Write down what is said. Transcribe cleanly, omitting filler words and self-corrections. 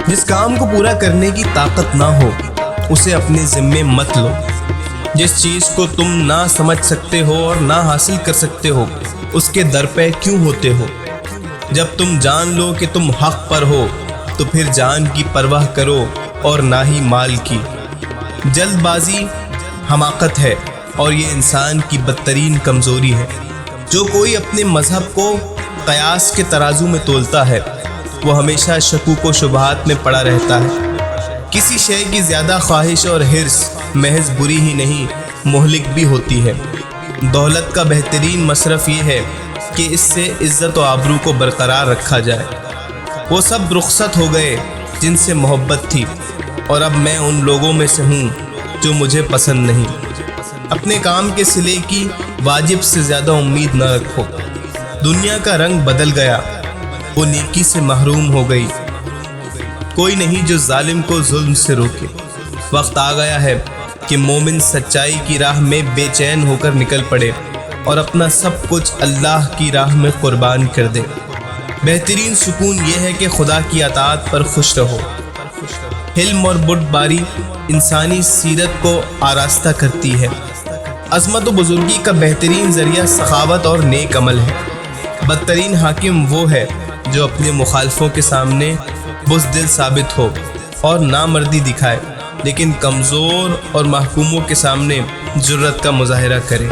جس کام کو پورا کرنے کی طاقت نہ ہو اسے اپنے ذمے مت لو۔ جس چیز کو تم نہ سمجھ سکتے ہو اور نہ حاصل کر سکتے ہو اس کے در پہ کیوں ہوتے ہو؟ جب تم جان لو کہ تم حق پر ہو تو پھر جان کی پرواہ کرو اور نہ ہی مال کی۔ جلد بازی حماقت ہے اور یہ انسان کی بدترین کمزوری ہے۔ جو کوئی اپنے مذہب کو قیاس کے ترازو میں تولتا ہے وہ ہمیشہ شکوک و شبہات میں پڑا رہتا ہے۔ کسی شے کی زیادہ خواہش اور حرص محض بری ہی نہیں مہلک بھی ہوتی ہے۔ دولت کا بہترین مصرف یہ ہے کہ اس سے عزت و آبرو کو برقرار رکھا جائے۔ وہ سب رخصت ہو گئے جن سے محبت تھی اور اب میں ان لوگوں میں سے ہوں جو مجھے پسند نہیں۔ اپنے کام کے صلے کی واجب سے زیادہ امید نہ رکھو۔ دنیا کا رنگ بدل گیا، وہ نیکی سے محروم ہو گئی۔ کوئی نہیں جو ظالم کو ظلم سے روکے۔ وقت آ گیا ہے کہ مومن سچائی کی راہ میں بے چین ہو کر نکل پڑے اور اپنا سب کچھ اللہ کی راہ میں قربان کر دے۔ بہترین سکون یہ ہے کہ خدا کی اطاعت پر خوش رہو۔ حلم اور بردباری انسانی سیرت کو آراستہ کرتی ہے۔ عظمت و بزرگی کا بہترین ذریعہ سخاوت اور نیک عمل ہے۔ بدترین حاکم وہ ہے جو اپنے مخالفوں کے سامنے بزدل ثابت ہو اور نامردی دکھائے لیکن کمزور اور محکوموں کے سامنے جرأت کا مظاہرہ کرے۔